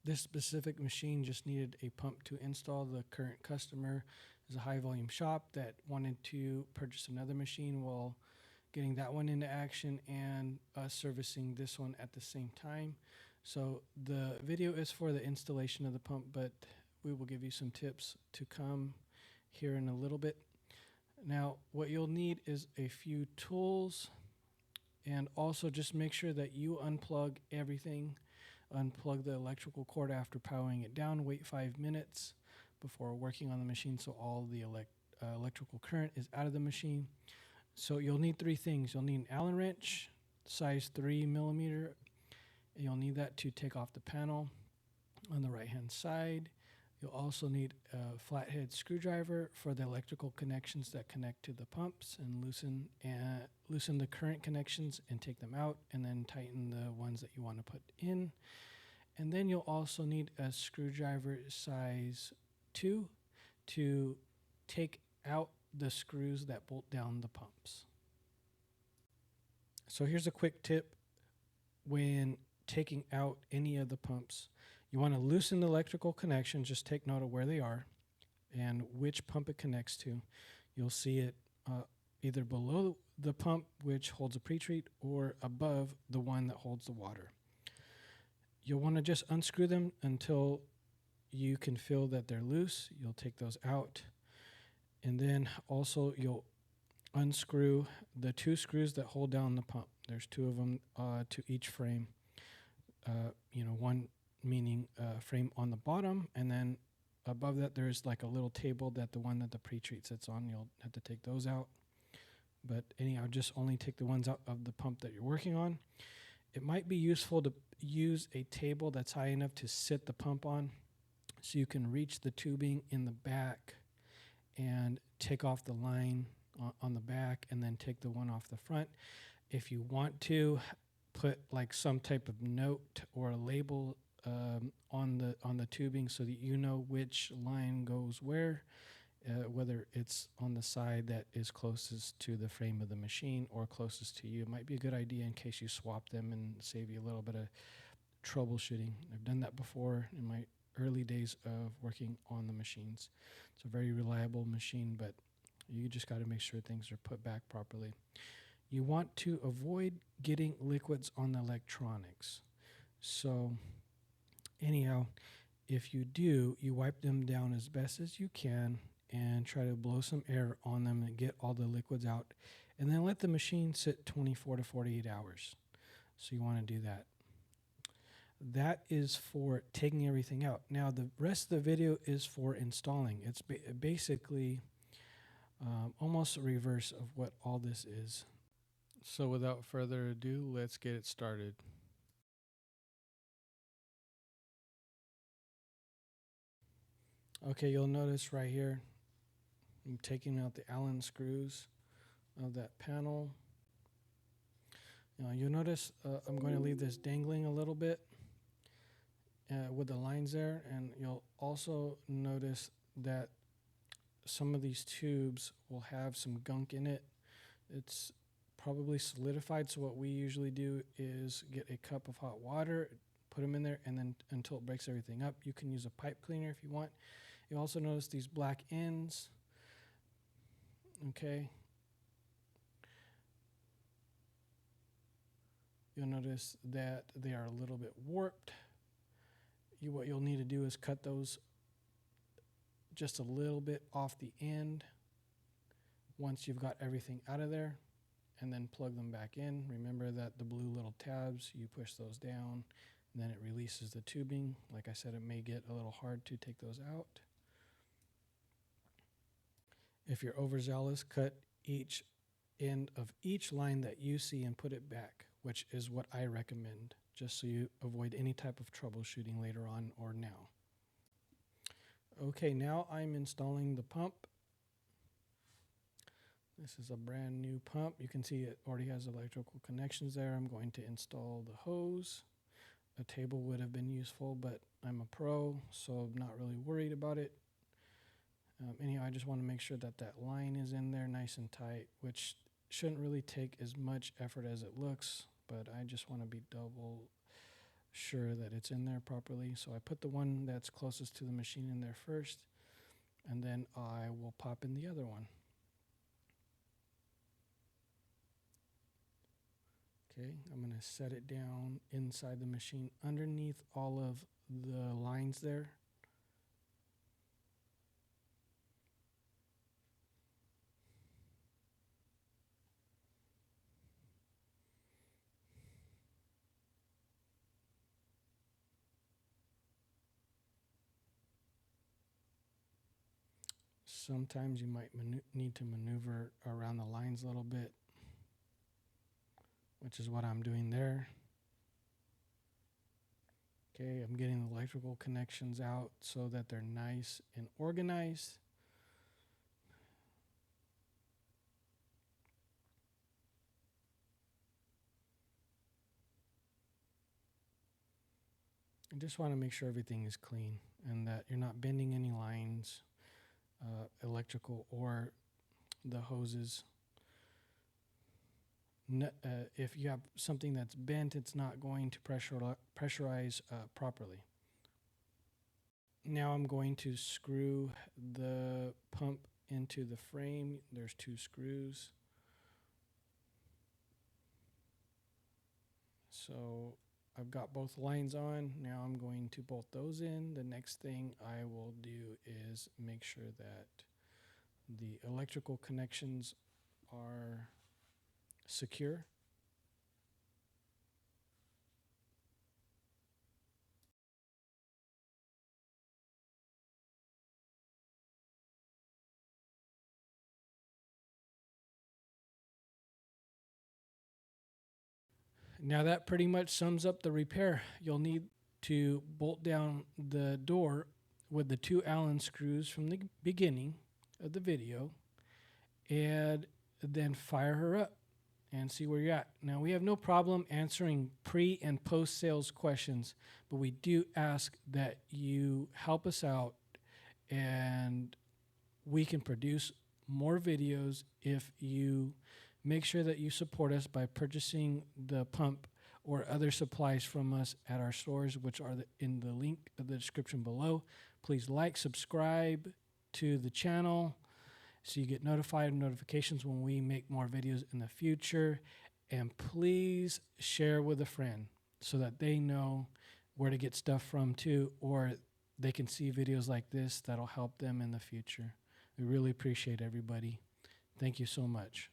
This specific machine just needed a pump to install. The current customer is a high volume shop that wanted to purchase another machine while getting that one into action and servicing this one at the same time. So the video is for the installation of the pump, but we will give you some tips to come here in a little bit. Now, what you'll need is a few tools, and also just make sure that you unplug everything. Unplug the electrical cord after powering it down. Wait 5 minutes before working on the machine so all the electrical current is out of the machine. So you'll need 3 things. You'll need an Allen wrench, size 3mm. You'll need that to take off the panel on the right hand side. You'll also need a flathead screwdriver for the electrical connections that connect to the pumps, and loosen the current connections and take them out, and then tighten the ones that you want to put in. And then you'll also need a screwdriver size 2 to take out the screws that bolt down the pumps. So here's a quick tip when taking out any of the pumps. You want to loosen the electrical connection. Just take note of where they are and which pump it connects to. You'll see it either below the pump, which holds a pretreat, or above the one that holds the water. You'll want to just unscrew them until you can feel that they're loose. You'll take those out. And then also you'll unscrew the 2 screws that hold down the pump. There's 2 of them to each frame. One meaning frame on the bottom, and then above that there's like a little table that the one that the pretreat sits on. You'll have to take those out. But anyhow, just only take the ones out of the pump that you're working on. It might be useful to use a table that's high enough to sit the pump on, so you can reach the tubing in the back and take off the line on the back, and then take the one off the front. If you want to put like some type of note or a label on the tubing so that you know which line goes where, whether it's on the side that is closest to the frame of the machine or closest to you, it might be a good idea in case you swap them and save you a little bit of troubleshooting. I've done that before in my early days of working on the machines. It's a very reliable machine, but you just got to make sure things are put back properly. You want to avoid getting liquids on the electronics. So anyhow, if you do, you wipe them down as best as you can and try to blow some air on them and get all the liquids out. And then let the machine sit 24 to 48 hours. So you want to do that. That is for taking everything out. Now the rest of the video is for installing. It's basically almost a reverse of what all this is. So without further ado, let's get it started. Okay, you'll notice right here, I'm taking out the Allen screws of that panel. Now you'll notice I'm going to leave this dangling a little bit with the lines there, and you'll also notice that some of these tubes will have some gunk in it. It's probably solidified, so what we usually do is get a cup of hot water, put them in there, and then until it breaks everything up. You can use a pipe cleaner if you want. You also notice these black ends. Okay. You'll notice that they are a little bit warped. What you'll need to do is cut those just a little bit off the end once you've got everything out of there, and then plug them back in. Remember that the blue little tabs, you push those down, and then it releases the tubing. Like I said, it may get a little hard to take those out. If you're overzealous, cut each end of each line that you see and put it back, which is what I recommend, just so you avoid any type of troubleshooting later on or now. Okay, now I'm installing the pump. This is a brand new pump. You can see it already has electrical connections there. I'm going to install the hose. A table would have been useful, but I'm a pro, so I'm not really worried about it. Anyhow, I just want to make sure that that line is in there nice and tight, which shouldn't really take as much effort as it looks, but I just want to be double sure that it's in there properly. So I put the one that's closest to the machine in there first, and then I will pop in the other one. Okay, I'm going to set it down inside the machine underneath all of the lines there. Sometimes you might need to maneuver around the lines a little bit, which is what I'm doing there. Okay, I'm getting the electrical connections out so that they're nice and organized. I just want to make sure everything is clean and that you're not bending any lines, electrical or the hoses. If you have something that's bent, it's not going to pressurize properly. Now I'm going to screw the pump into the frame. There's 2 screws. So I've got both lines on. Now I'm going to bolt those in. The next thing I will do is make sure that the electrical connections are secure. Now that pretty much sums up the repair. You'll need to bolt down the door with the 2 Allen screws from the beginning of the video and then fire her up and see where you're at. Now, we have no problem answering pre and post sales questions, but we do ask that you help us out and we can produce more videos if you make sure that you support us by purchasing the pump or other supplies from us at our stores, which are in the link of the description below. Please like, subscribe to the channel so you get notifications when we make more videos in the future. And please share with a friend so that they know where to get stuff from too, or they can see videos like this that'll help them in the future. We really appreciate everybody. Thank you so much.